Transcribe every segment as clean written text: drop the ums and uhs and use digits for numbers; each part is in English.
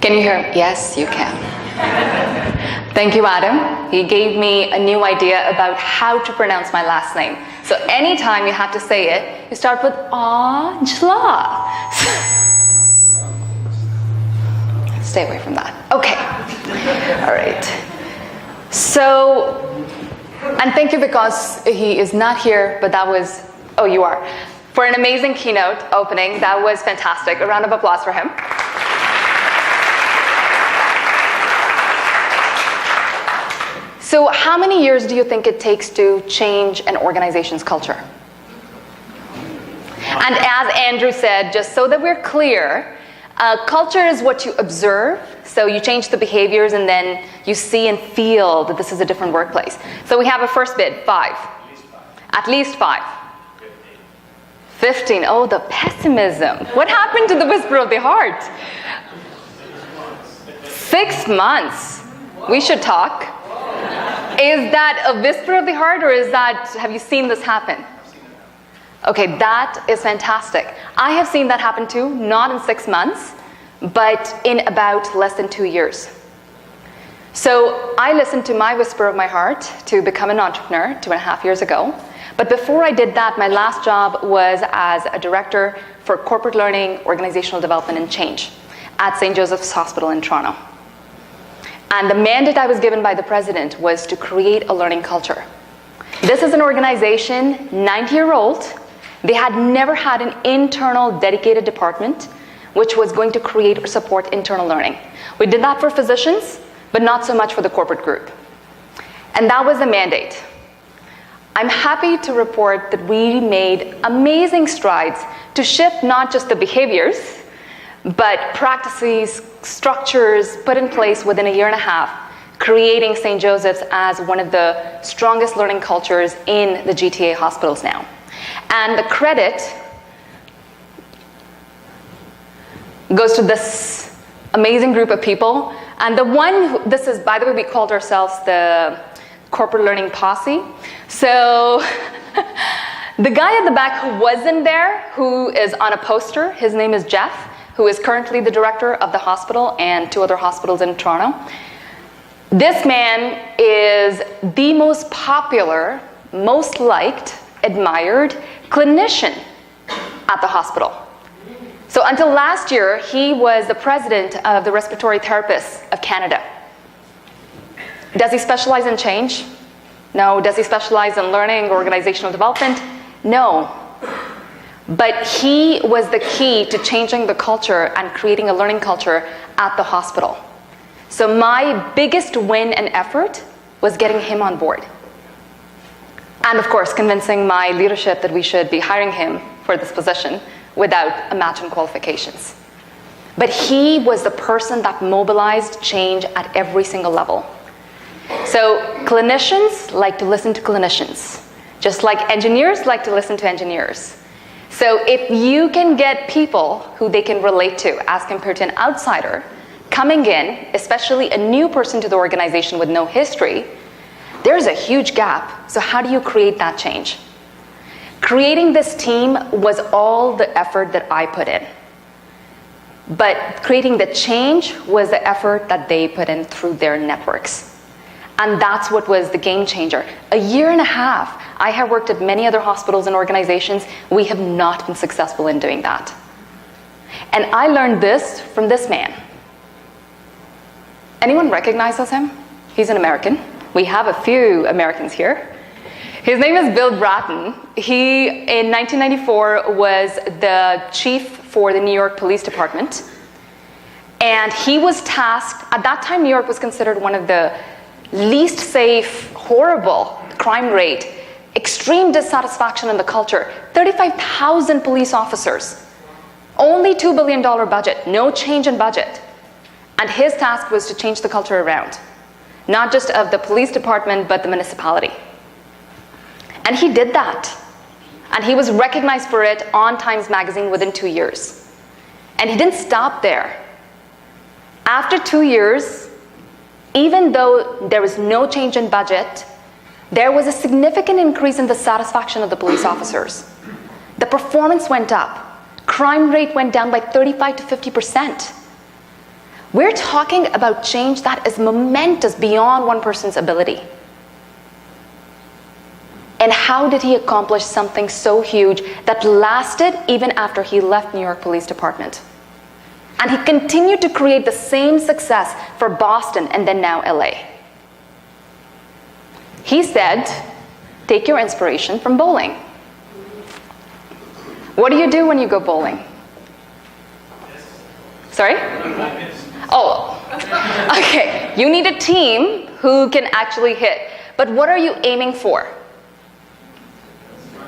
Can you hear me? Yes, you can. Thank you, Adam. He gave me a new idea about how to pronounce my last name. So anytime you have to say it, you start with Aujla. Stay away from that. Okay. All right. So, and thank you because he is not here, but that was, oh, you are. For an amazing keynote opening. That was fantastic. A round of applause for him. So how many years do you think it takes to change an organization's culture? And as Andrew said, just so that we're clear, culture is what you observe. So you change the behaviors and then you see and feel that this is a different workplace. So we have a first bid, 5. At least 5. 15. Oh, the pessimism. What happened to the whisper of the heart? 6 months. We should talk. Is that a whisper of the heart, or is that, have you seen this happen? Okay, that is fantastic. I have seen that happen too, not in 6 months, but in about less than 2 years. So I listened to my whisper of my heart to become an entrepreneur 2.5 years ago. But before I did that, my last job was as a director for corporate learning, organizational development, and change at St. Joseph's Hospital in Toronto. And the mandate I was given by the president was to create a learning culture. This is an organization, 90-year-old. They had never had an internal dedicated department which was going to create or support internal learning. We did that for physicians, but not so much for the corporate group. And that was the mandate. I'm happy to report that we made amazing strides to shift not just the behaviors, but practices, structures put in place within 1.5 years, creating St. Joseph's as one of the strongest learning cultures in the GTA hospitals now. And the credit goes to this amazing group of people. And the one, this is, by the way, we called ourselves the Corporate Learning Posse. So the guy at the back who wasn't there, who is on a poster, his name is Jeff, who is currently the director of the hospital and 2 other hospitals in Toronto. This man is the most popular, most liked, admired clinician at the hospital. So until last year, he was the president of the Respiratory Therapists of Canada. Does he specialize in change? No. Does he specialize in learning, organizational development? No. But he was the key to changing the culture and creating a learning culture at the hospital. So my biggest win and effort was getting him on board. And of course, convincing my leadership that we should be hiring him for this position without a match in qualifications. But he was the person that mobilized change at every single level. So clinicians like to listen to clinicians, just like engineers like to listen to engineers. So if you can get people who they can relate to as compared to an outsider coming in, especially a new person to the organization with no history, there's a huge gap. So how do you create that change? Creating this team was all the effort that I put in. But creating the change was the effort that they put in through their networks. And that's what was the game changer. 1.5 years, I have worked at many other hospitals and organizations. We have not been successful in doing that. And I learned this from this man. Anyone recognizes him? He's an American. We have a few Americans here. His name is Bill Bratton. He, in 1994, was the chief for the New York Police Department. And he was tasked, at that time New York was considered one of the least safe, horrible crime rate, extreme dissatisfaction in the culture, 35,000 police officers, only $2 billion budget, no change in budget. And his task was to change the culture around, not just of the police department, but the municipality. And he did that. And he was recognized for it on Times Magazine within 2 years. And he didn't stop there. After 2 years, even though there was no change in budget, there was a significant increase in the satisfaction of the police officers. The performance went up. Crime rate went down by 35 to 50%. We're talking about change that is momentous beyond one person's ability. And how did he accomplish something so huge that lasted even after he left New York Police Department? And he continued to create the same success for Boston and then now LA. He said, take your inspiration from bowling. What do you do when you go bowling? Sorry? Oh, okay. You need a team who can actually hit. But what are you aiming for?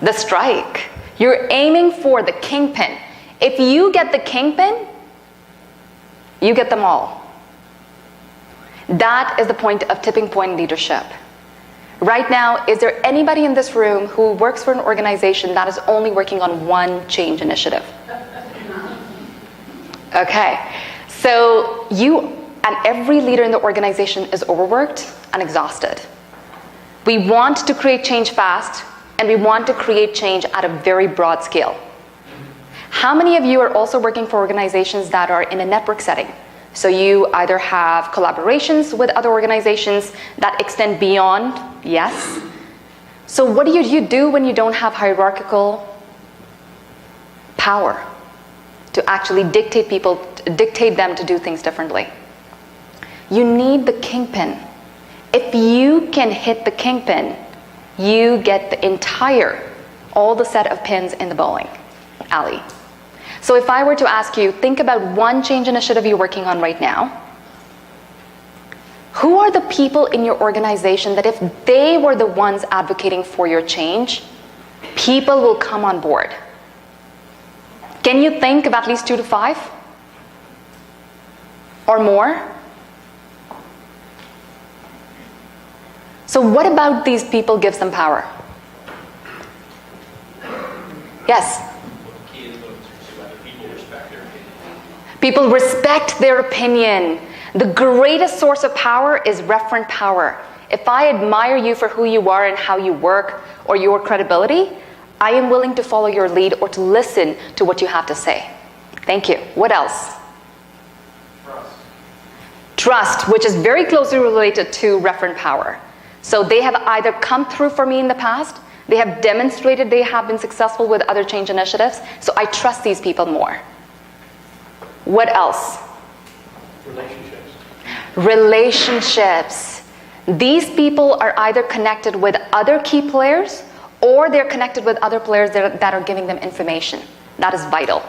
The strike. You're aiming for the kingpin. If you get the kingpin, you get them all. That is the point of tipping point leadership. Right now, is there anybody in this room who works for an organization that is only working on one change initiative? Okay, so you and every leader in the organization is overworked and exhausted. We want to create change fast, and we want to create change at a very broad scale. How many of you are also working for organizations that are in a network setting? So you either have collaborations with other organizations that extend beyond, yes. So what do you do when you don't have hierarchical power to actually dictate them to do things differently? You need the kingpin. If you can hit the kingpin, you get the all the set of pins in the bowling alley. So if I were to ask you, think about one change initiative you're working on right now. Who are the people in your organization that if they were the ones advocating for your change, people will come on board? Can you think of at least 2 to 5? Or more? So what about these people gives them power? Yes? People respect their opinion. The greatest source of power is referent power. If I admire you for who you are and how you work or your credibility, I am willing to follow your lead or to listen to what you have to say. Thank you. What else? Trust, which is very closely related to referent power. So they have either come through for me in the past, they have demonstrated they have been successful with other change initiatives, so I trust these people more. What else? Relationships. These people are either connected with other key players or they're connected with other players that are giving them information. That is vital.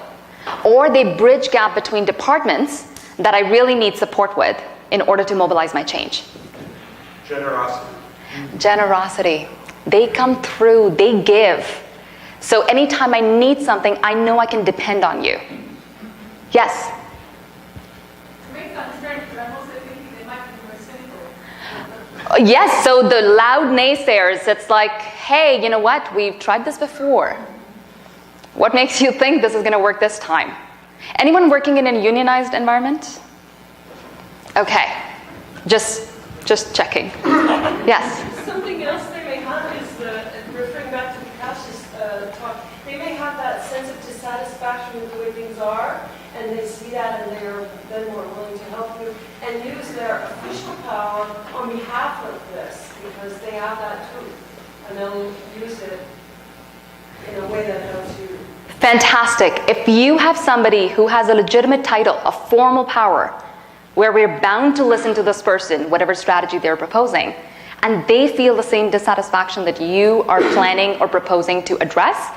Or they bridge gap between departments that I really need support with in order to mobilize my change. Generosity. They come through, they give. So anytime I need something, I know I can depend on you. Yes? Yes, so the loud naysayers, it's like, hey, you know what? We've tried this before. What makes you think this is going to work this time? Anyone working in a unionized environment? Okay, just checking. Yes? Something else they may have is, referring back to Prakash's talk, they may have that sense of dissatisfaction with the way things are, and they see that and they're then more willing to help you and use their official power on behalf of this because they have that truth and they'll use it in a way that helps you. Fantastic. If you have somebody who has a legitimate title, a formal power, where we're bound to listen to this person, whatever strategy they're proposing, and they feel the same dissatisfaction that you are planning or proposing to address,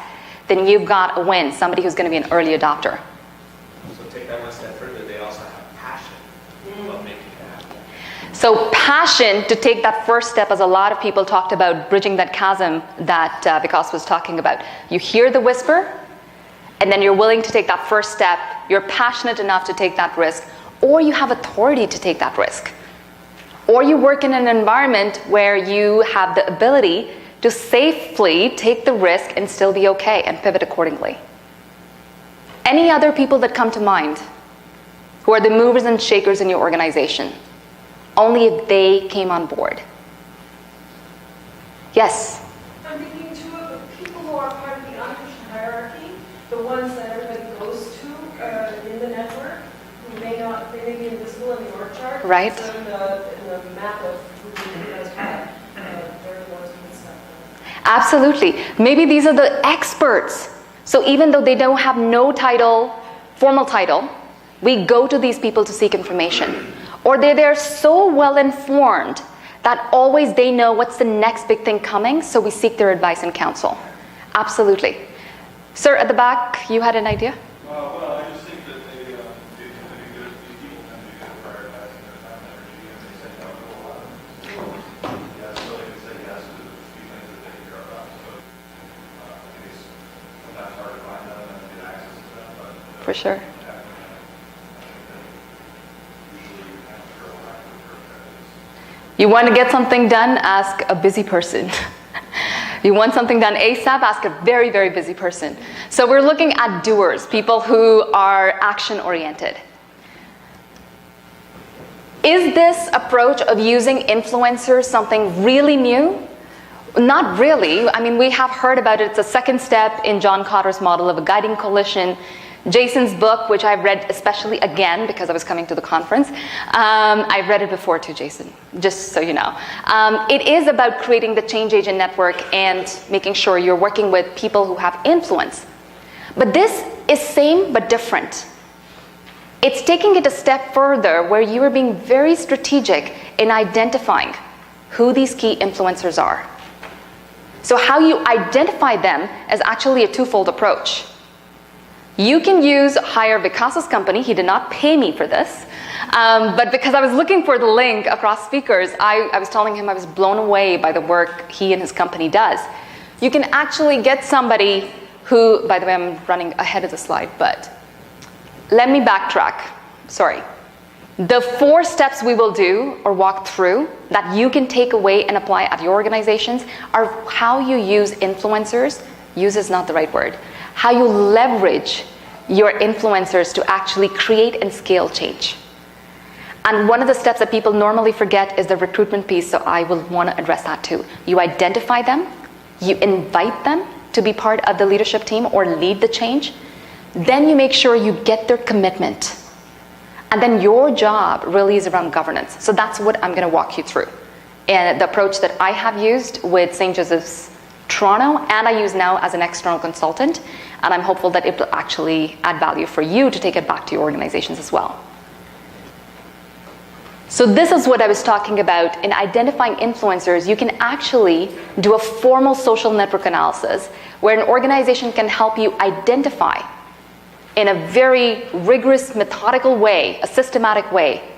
then you've got a win, somebody who's going to be an early adopter. So take that one step further, they also have passion about making it happen. So passion to take that first step, as a lot of people talked about, bridging that chasm that Vikas was talking about. You hear the whisper, and then you're willing to take that first step, you're passionate enough to take that risk, or you have authority to take that risk. Or you work in an environment where you have the ability to safely take the risk and still be okay and pivot accordingly. Any other people that come to mind who are the movers and shakers in your organization? Only if they came on board. Yes? I'm thinking too of the people who are part of the unofficial hierarchy, the ones that everybody goes to in the network, who may not they may be invisible in the org chart. Right. So in the map of who you guys have, they're the ones who can step in. Absolutely. Maybe these are the experts. So even though they don't have no title, formal title, we go to these people to seek information. Or they're so well informed that always they know what's the next big thing coming, so we seek their advice and counsel. Absolutely. Sir, at the back, you had an idea? Well, I just think that they do tend to be good, these people tend to be good at prioritizing their time and energy, and they say no to a lot of things. Yes, so they can say yes to a few things that they care about. So I think it's sometimes hard to find them and get access to them, but For sure. I think that usually you kind of figure out how to prioritize. You want to get something done, ask a busy person. You want something done ASAP, ask a very, very busy person. So we're looking at doers, people who are action-oriented. Is this approach of using influencers something really new? Not really. I mean, we have heard about it. It's a second step in John Cotter's model of a guiding coalition. Jason's book, which I've read especially again because I was coming to the conference. I've read it before too, Jason, just so you know. It is about creating the change agent network and making sure you're working with people who have influence. But this is same but different. It's taking it a step further where you are being very strategic in identifying who these key influencers are. So how you identify them is actually a twofold approach. You can hire Vikas's company. He did not pay me for this. But because I was looking for the link across speakers, I was telling him I was blown away by the work he and his company does. You can actually get somebody who, by the way, I'm running ahead of the slide, but let me backtrack. Sorry. The 4 steps we will do or walk through that you can take away and apply at your organizations are how you use influencers. Use is not the right word. How you leverage your influencers to actually create and scale change. And one of the steps that people normally forget is the recruitment piece, so I will want to address that too. You identify them, you invite them to be part of the leadership team or lead the change, then you make sure you get their commitment. And then your job really is around governance. So that's what I'm going to walk you through. And the approach that I have used with St. Joseph's Toronto, and I use now as an external consultant, and I'm hopeful that it will actually add value for you to take it back to your organizations as well. So this is what I was talking about. In identifying influencers, you can actually do a formal social network analysis where an organization can help you identify in a very rigorous, methodical way, a systematic way,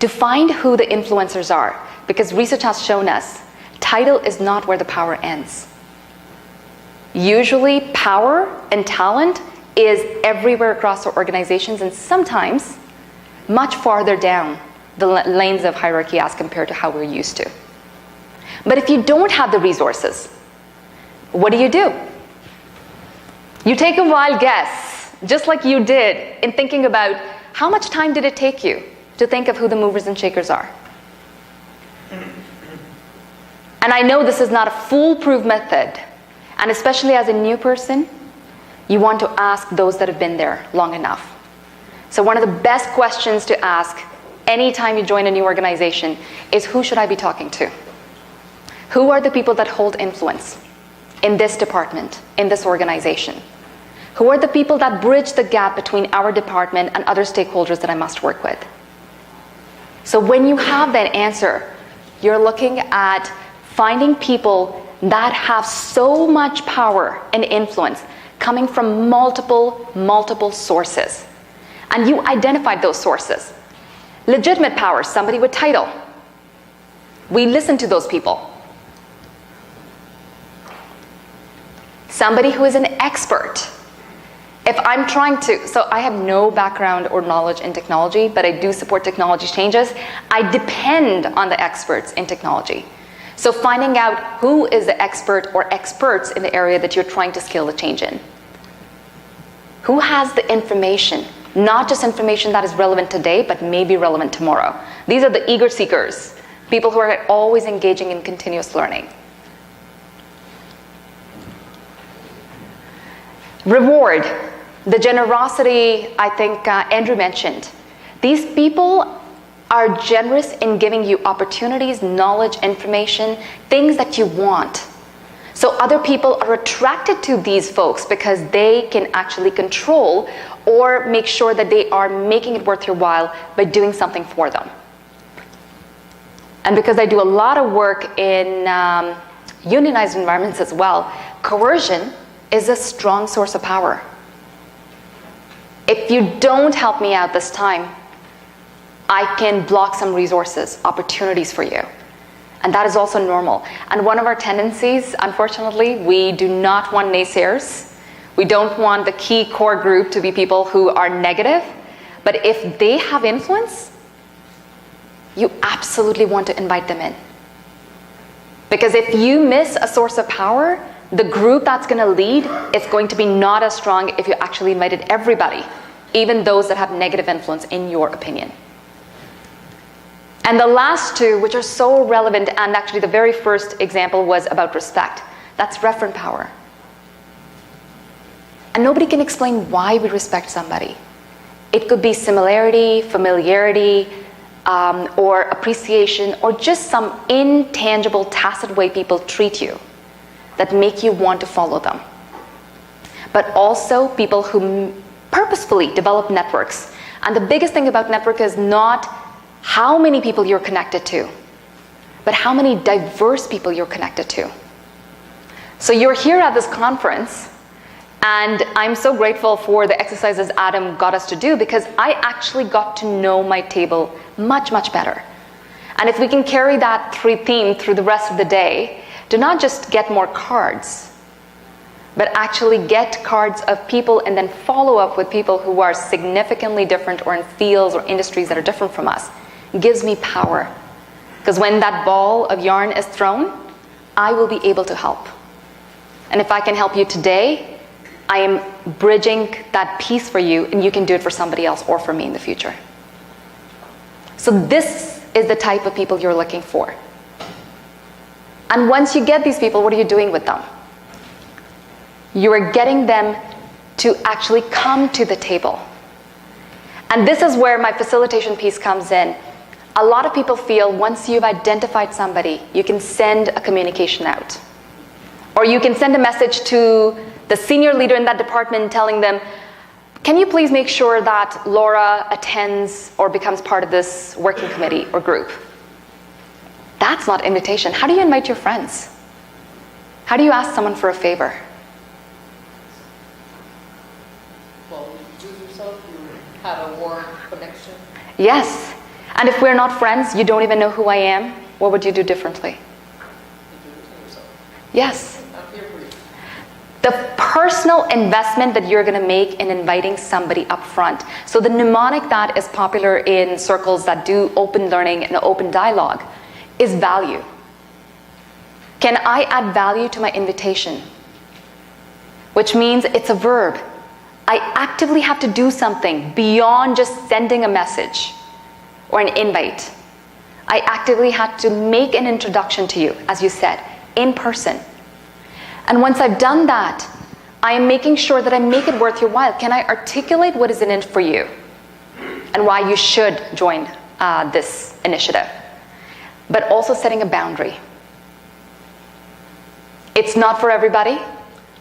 to find who the influencers are. Because research has shown us title is not where the power ends. Usually power and talent is everywhere across our organizations and sometimes much farther down the lanes of hierarchy as compared to how we're used to. But if you don't have the resources, what do? You take a wild guess, just like you did in thinking about how much time did it take you to think of who the movers and shakers are. And I know this is not a foolproof method, and especially as a new person, you want to ask those that have been there long enough. So one of the best questions to ask anytime you join a new organization is, who should I be talking to? Who are the people that hold influence in this department, in this organization? Who are the people that bridge the gap between our department and other stakeholders that I must work with? So when you have that answer, you're looking at finding people that have so much power and influence coming from multiple sources. And you identified those sources. Legitimate power, somebody with title. We listen to those people. Somebody who is an expert. If I'm trying to, so I have no background or knowledge in technology, but I do support technology changes. I depend on the experts in technology. So finding out who is the expert or experts in the area that you're trying to scale the change in. Who has the information? Not just information that is relevant today, but maybe relevant tomorrow. These are the eager seekers, people who are always engaging in continuous learning. Reward, the generosity I think Andrew mentioned. These people are generous in giving you opportunities, knowledge, information, things that you want. So other people are attracted to these folks because they can actually control or make sure that they are making it worth your while by doing something for them. And because I do a lot of work in unionized environments as well, coercion is a strong source of power. If you don't help me out this time, I can block some resources, opportunities for you. And that is also normal. And one of our tendencies, unfortunately, we do not want naysayers. We don't want the key core group to be people who are negative. But if they have influence, you absolutely want to invite them in. Because if you miss a source of power, the group that's going to lead is going to be not as strong if you actually invited everybody, even those that have negative influence in your opinion. And the last two, which are so relevant, and actually the very first example was about respect. That's referent power. And nobody can explain why we respect somebody. It could be similarity, familiarity, or appreciation, or just some intangible, tacit way people treat you that make you want to follow them. But also people who purposefully develop networks. And the biggest thing about network is not how many people you're connected to, but how many diverse people you're connected to. So you're here at this conference, and I'm so grateful for the exercises Adam got us to do, because I actually got to know my table much, much better. And if we can carry that theme through the rest of the day, to not just get more cards, but actually get cards of people and then follow up with people who are significantly different or in fields or industries that are different from us, gives me power. Because when that ball of yarn is thrown, I will be able to help. And if I can help you today, I am bridging that piece for you, and you can do it for somebody else or for me in the future. So this is the type of people you're looking for. And once you get these people, what are you doing with them? You are getting them to actually come to the table. And this is where my facilitation piece comes in. A lot of people feel once you've identified somebody, you can send a communication out. Or you can send a message to the senior leader in that department telling them, can you please make sure that Laura attends or becomes part of this working committee or group? That's not invitation. How do you invite your friends? How do you ask someone for a favor? Well, you do yourself, you have a warm connection. Yes. And if we're not friends, you don't even know who I am, what would you do differently? You do it to yourself. Yes. I'm here for you. The personal investment that you're going to make in inviting somebody up front. So the mnemonic that is popular in circles that do open learning and open dialogue is value. Can I add value to my invitation? Which means it's a verb. I actively have to do something beyond just sending a message or an invite. I actively had to make an introduction to you, as you said, in person. And once I've done that, I am making sure that I make it worth your while. Can I articulate what is in it for you and why you should join this initiative? But also setting a boundary. It's not for everybody.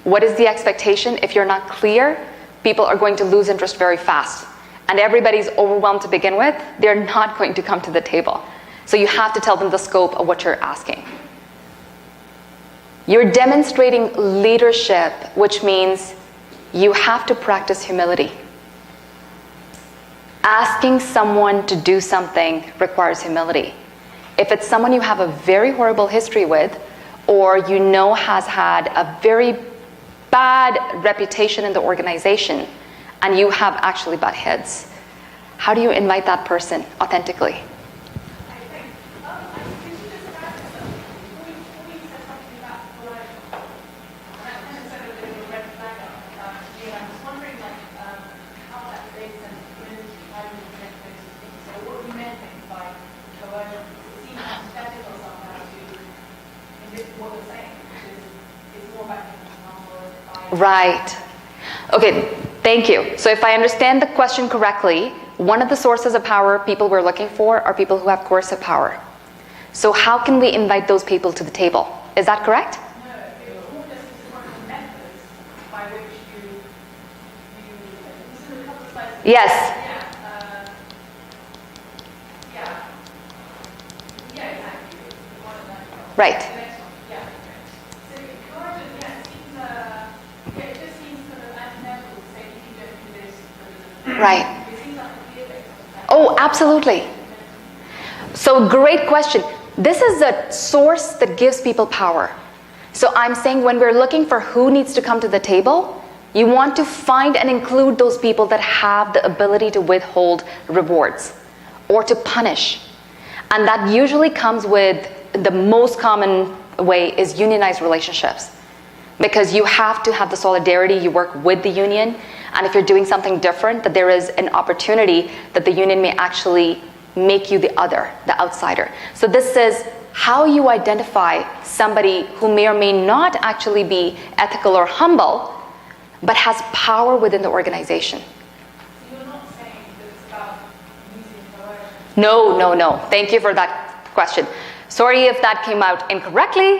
What is the expectation? If you're not clear, people are going to lose interest very fast. And everybody's overwhelmed to begin with, they're not going to come to the table. So you have to tell them the scope of what you're asking. You're demonstrating leadership, which means you have to practice humility. Asking someone to do something requires humility. If it's someone you have a very horrible history with, or you know has had a very bad reputation in the organization, and you have actually butt heads, how do you invite that person authentically? Could you just add something? Before you said something about polite, that kind of said a bit of a red flag up. I was wondering how that relates and community, how you connect those things. So what we meant by coercion, it seems antithetical somehow to what we're saying, which is it's more about Right. Okay, thank you. So if I understand the question correctly, one of the sources of power people we're looking for are people who have coercive power. So how can we invite those people to the table? Is that correct? No, it all just is one of the methods by which you this is a couple of slides. Yes. Yeah, exactly. One of them. Right. The next one, yeah. So coercion, yeah, it seems, it just seems sort of antithetical to say you don't do this. Right. It seems like a fear based on that. Oh, absolutely. So great question. This is a source that gives people power. So I'm saying when we're looking for who needs to come to the table, you want to find and include those people that have the ability to withhold rewards or to punish. And that usually comes with the most common way is unionized relationships. Because you have to have the solidarity, you work with the union, and if you're doing something different, that there is an opportunity that the union may actually make you the other, the outsider. So this is how you identify somebody who may or may not actually be ethical or humble, but has power within the organization. So you're not saying that it's about using coercion. No. Thank you for that question. Sorry if that came out incorrectly.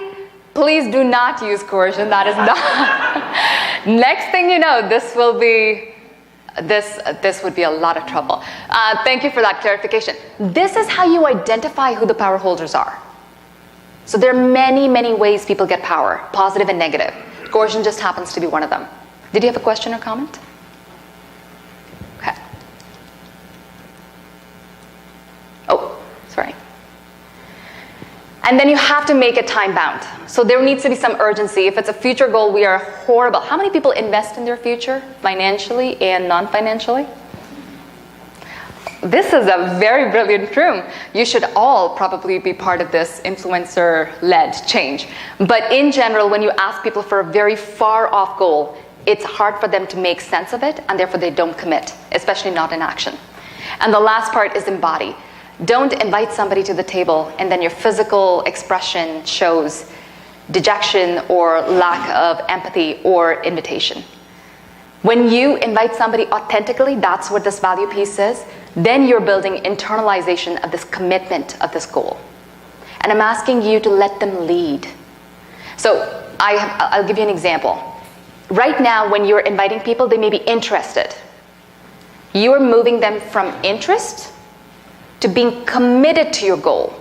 Please do not use coercion. That is not. Next thing you know, this would be a lot of trouble. Thank you for that clarification. This is how you identify who the power holders are. So there are many, many ways people get power, positive and negative. Coercion just happens to be one of them. Did you have a question or comment? Okay. Oh, sorry. And then you have to make it time bound. So there needs to be some urgency. If it's a future goal, we are horrible. How many people invest in their future financially and non-financially? This is a very brilliant room. You should all probably be part of this influencer-led change. But in general, when you ask people for a very far-off goal, it's hard for them to make sense of it, and therefore they don't commit, especially not in action. And the last part is embody. Don't invite somebody to the table and then your physical expression shows dejection or lack of empathy or invitation. When you invite somebody authentically, that's what this value piece is, then you're building internalization of this commitment of this goal. And I'm asking you to let them lead. So I'll give you an example. Right now, when you're inviting people, they may be interested. You're moving them from interest to being committed to your goal.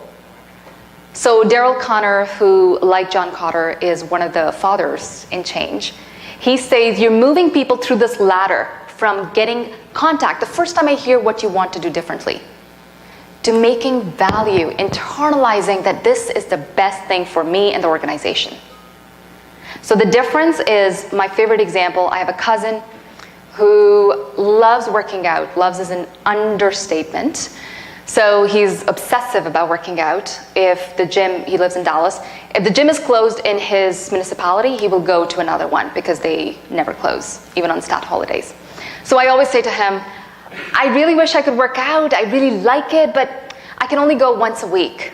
So Daryl Connor, who, like John Cotter, is one of the fathers in change, he says you're moving people through this ladder from getting contact, the first time I hear what you want to do differently, to making value, internalizing that this is the best thing for me and the organization. So the difference is, my favorite example, I have a cousin who loves working out. Loves is an understatement. So he's obsessive about working out. If the gym, he lives in Dallas, if the gym is closed in his municipality, he will go to another one because they never close, even on stat holidays. So I always say to him, I really wish I could work out. I really like it, but I can only go once a week.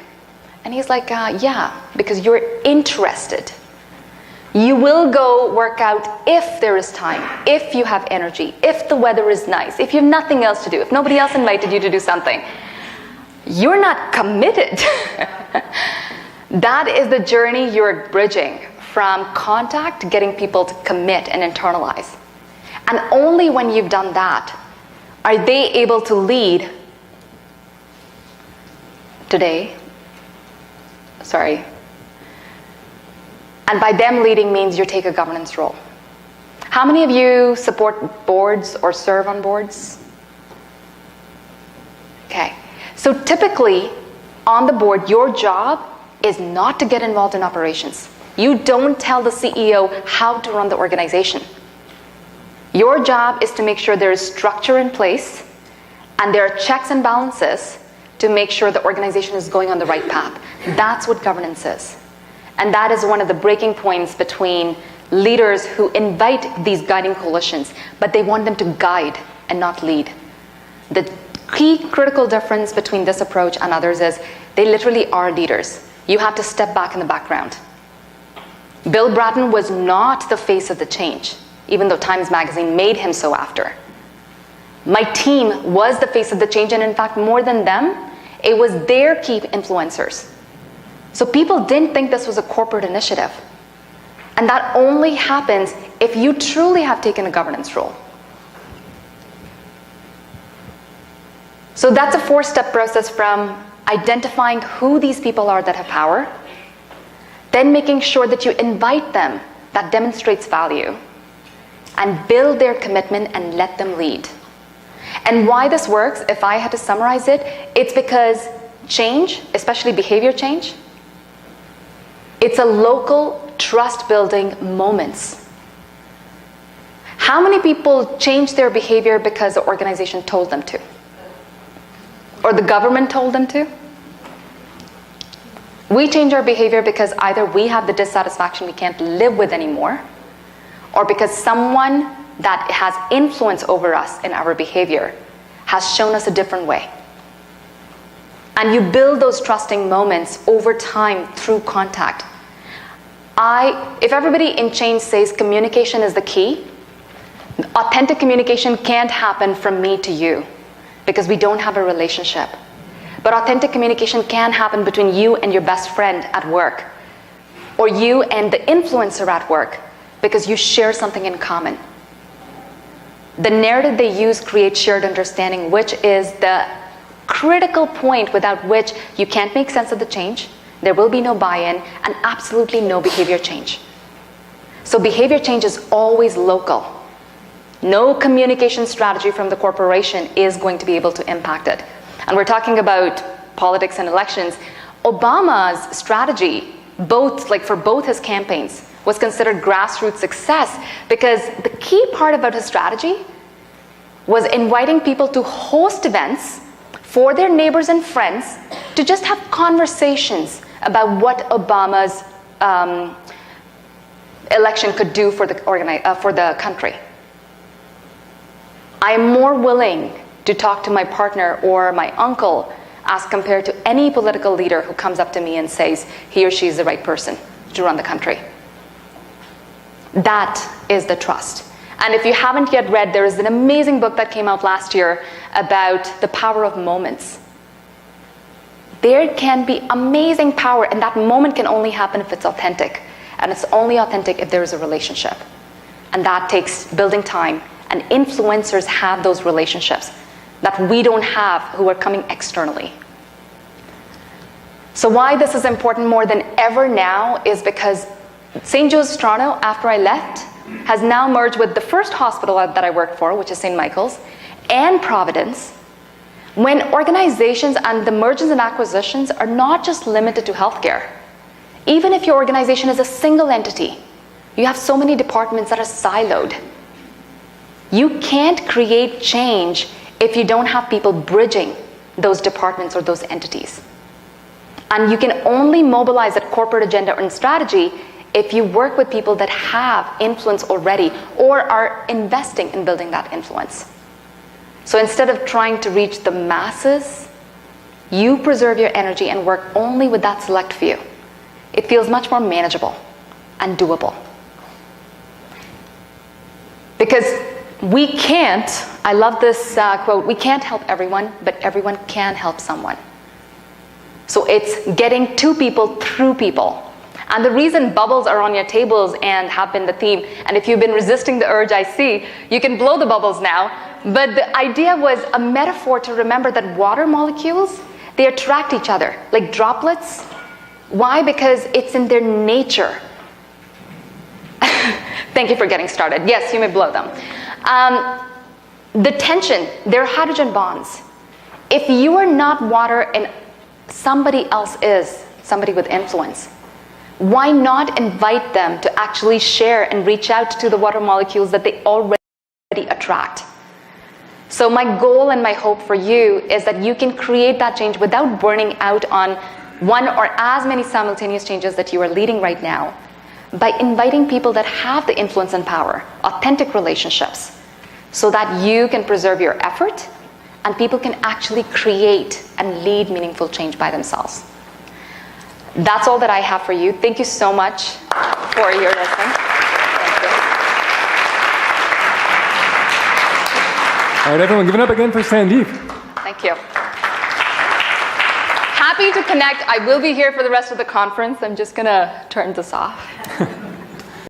And he's like, yeah, because you're interested. You will go work out if there is time, if you have energy, if the weather is nice, if you have nothing else to do, if nobody else invited you to do something. You're not committed. That is the journey you're bridging from contact to getting people to commit and internalize. And only when you've done that are they able to lead today. Sorry. And by them leading means you take a governance role. How many of you support boards or serve on boards? Okay. So typically, on the board, your job is not to get involved in operations. You don't tell the CEO how to run the organization. Your job is to make sure there is structure in place and there are checks and balances to make sure the organization is going on the right path. That's what governance is. And that is one of the breaking points between leaders who invite these guiding coalitions, but they want them to guide and not lead. The key critical difference between this approach and others is they literally are leaders. You have to step back in the background. Bill Bratton was not the face of the change, even though Times Magazine made him so after. My team was the face of the change, and in fact, more than them, it was their key influencers. So people didn't think this was a corporate initiative. And that only happens if you truly have taken a governance role. So that's a 4-step process from identifying who these people are that have power, then making sure that you invite them, that demonstrates value, and build their commitment and let them lead. And why this works, if I had to summarize it, it's because change, especially behavior change, it's a local trust-building moments. How many people change their behavior because the organization told them to? Or the government told them to? We change our behavior because either we have the dissatisfaction we can't live with anymore, or because someone that has influence over us in our behavior has shown us a different way. And you build those trusting moments over time through contact. If everybody in change says communication is the key, authentic communication can't happen from me to you because we don't have a relationship. But authentic communication can happen between you and your best friend at work, or you and the influencer at work, because you share something in common. The narrative they use creates shared understanding, which is the critical point without which you can't make sense of the change, there will be no buy-in, and absolutely no behavior change. So behavior change is always local. No communication strategy from the corporation is going to be able to impact it. And we're talking about politics and elections. Obama's strategy, for both his campaigns, was considered grassroots success because the key part about his strategy was inviting people to host events for their neighbors and friends to just have conversations about what Obama's election could do for the country. I am more willing to talk to my partner or my uncle as compared to any political leader who comes up to me and says he or she is the right person to run the country. That is the trust. And if you haven't yet read, there is an amazing book that came out last year about the power of moments. There can be amazing power, and that moment can only happen if it's authentic. And it's only authentic if there is a relationship. And that takes building time, and influencers have those relationships that we don't have who are coming externally. So why this is important more than ever now is because St. Joseph's Toronto, after I left, has now merged with the first hospital that I worked for, which is St. Michael's, and Providence, when organizations and the mergers and acquisitions are not just limited to healthcare. Even if your organization is a single entity, you have so many departments that are siloed. You can't create change if you don't have people bridging those departments or those entities. And you can only mobilize that corporate agenda and strategy if you work with people that have influence already or are investing in building that influence. So instead of trying to reach the masses, you preserve your energy and work only with that select few. It feels much more manageable and doable. Because we can't, I love this quote, we can't help everyone, but everyone can help someone. So it's getting to people through people. And the reason bubbles are on your tables and have been the theme, and if you've been resisting the urge I see, you can blow the bubbles now. But the idea was a metaphor to remember that water molecules, they attract each other, like droplets. Why? Because it's in their nature. Thank you for getting started. Yes, you may blow them. The tension, they're hydrogen bonds. If you are not water and somebody else is, somebody with influence, why not invite them to actually share and reach out to the water molecules that they already attract? So my goal and my hope for you is that you can create that change without burning out on one or as many simultaneous changes that you are leading right now, by inviting people that have the influence and power, authentic relationships, so that you can preserve your effort and people can actually create and lead meaningful change by themselves. That's all that I have for you. Thank you so much for your listening. Thank you. All right, everyone, give it up again for Sandeep. Thank you. Happy to connect. I will be here for the rest of the conference. I'm just going to turn this off.